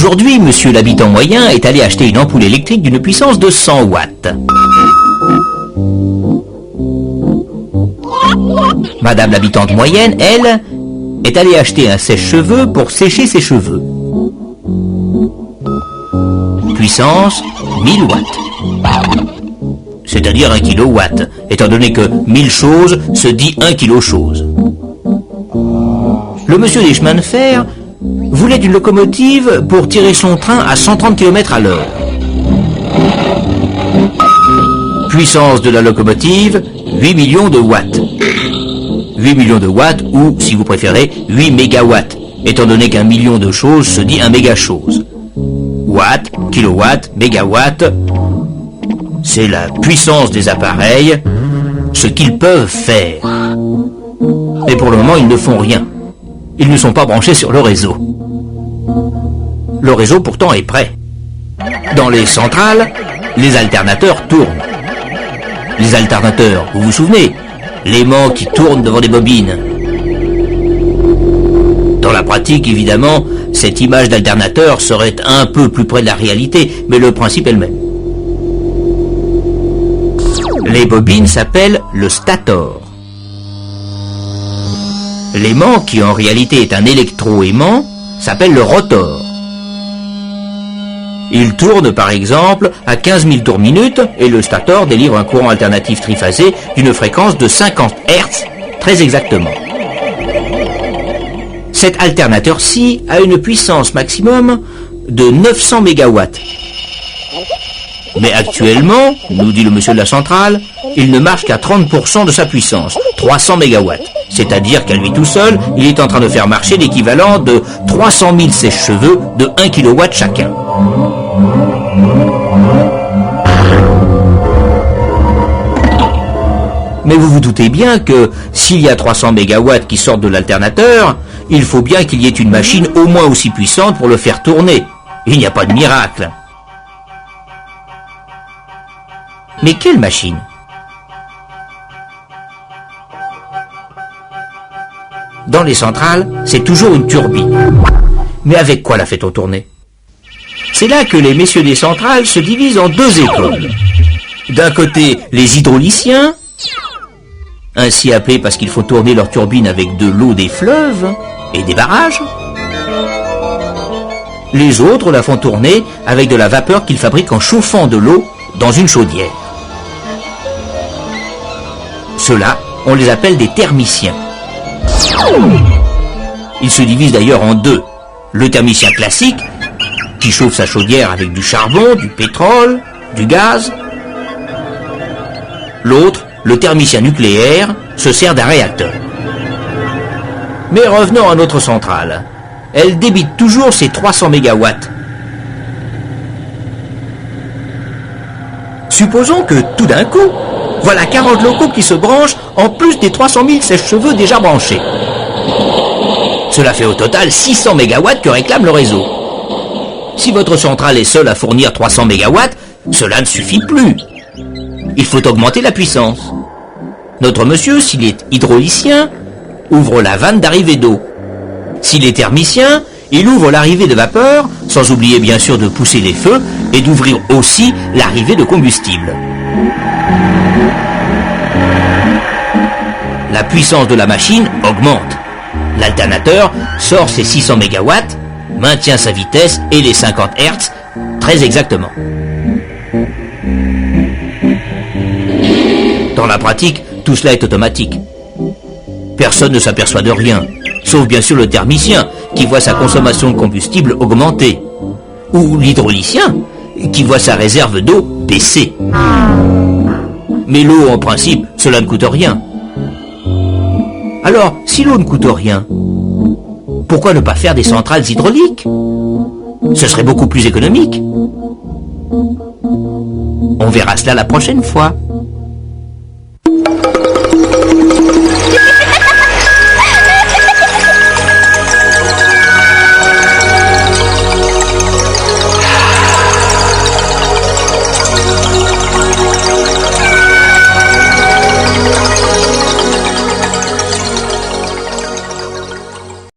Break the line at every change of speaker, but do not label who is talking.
Aujourd'hui, monsieur l'habitant moyen est allé acheter une ampoule électrique d'une puissance de 100 watts. Madame l'habitante moyenne, elle, est allée acheter un sèche-cheveux pour sécher ses cheveux. Puissance 1000 watts. C'est-à-dire 1 kilowatt, étant donné que 1000 choses se dit 1 kilo chose. Le monsieur des chemins de fer voulait une locomotive pour tirer son train à 130 km à l'heure. Puissance de la locomotive, 8 millions de watts. 8 millions de watts, ou, si vous préférez, 8 mégawatts, étant donné qu'un million de choses se dit un méga-chose. Watt, kilowatt, mégawatt, c'est la puissance des appareils, ce qu'ils peuvent faire. Mais pour le moment, ils ne font rien. Ils ne sont pas branchés sur le réseau. Le réseau, pourtant, est prêt. Dans les centrales, les alternateurs tournent. Les alternateurs, vous vous souvenez, l'aimant qui tourne devant des bobines. Dans la pratique, évidemment, cette image d'alternateur serait un peu plus près de la réalité, mais le principe est le même. Les bobines s'appellent le stator. L'aimant, qui en réalité est un électro-aimant, s'appelle le rotor. Il tourne par exemple à 15 000 tours minute et le stator délivre un courant alternatif triphasé d'une fréquence de 50 Hz, très exactement. Cet alternateur-ci a une puissance maximum de 900 MW. Mais actuellement, nous dit le monsieur de la centrale, il ne marche qu'à 30% de sa puissance, 300 MW. C'est-à-dire qu'à lui tout seul, il est en train de faire marcher l'équivalent de 300 000 sèche-cheveux de 1 kW chacun. Mais vous vous doutez bien que s'il y a 300 MW qui sortent de l'alternateur, il faut bien qu'il y ait une machine au moins aussi puissante pour le faire tourner. Il n'y a pas de miracle. Mais quelle machine ? Dans les centrales, c'est toujours une turbine. Mais avec quoi la fait-on tourner ? C'est là que les messieurs des centrales se divisent en deux écoles. D'un côté, les hydrauliciens, ainsi appelés parce qu'il faut tourner leur turbine avec de l'eau des fleuves et des barrages. Les autres la font tourner avec de la vapeur qu'ils fabriquent en chauffant de l'eau dans une chaudière. Ceux-là, on les appelle des thermiciens. Ils se divisent d'ailleurs en deux. Le thermicien classique, qui chauffe sa chaudière avec du charbon, du pétrole, du gaz. L'autre, le thermicien nucléaire, se sert d'un réacteur. Mais revenons à notre centrale. Elle débite toujours ses 300 MW. Supposons que tout d'un coup, voilà 40 locaux qui se branchent en plus des 300 000 sèche-cheveux déjà branchés. Cela fait au total 600 MW que réclame le réseau. Si votre centrale est seule à fournir 300 MW, cela ne suffit plus. Il faut augmenter la puissance. Notre monsieur, s'il est hydraulicien, ouvre la vanne d'arrivée d'eau. S'il est thermicien, il ouvre l'arrivée de vapeur, sans oublier bien sûr de pousser les feux et d'ouvrir aussi l'arrivée de combustible. La puissance de la machine augmente. L'alternateur sort ses 600 MW, maintient sa vitesse et les 50 Hz très exactement. Dans la pratique, tout cela est automatique. Personne ne s'aperçoit de rien, sauf bien sûr le thermicien, qui voit sa consommation de combustible augmenter, ou l'hydraulicien, qui voit sa réserve d'eau baisser. Mais l'eau, en principe, cela ne coûte rien. Alors, si l'eau ne coûte rien, pourquoi ne pas faire des centrales hydrauliques ? Ce serait beaucoup plus économique. On verra cela la prochaine fois.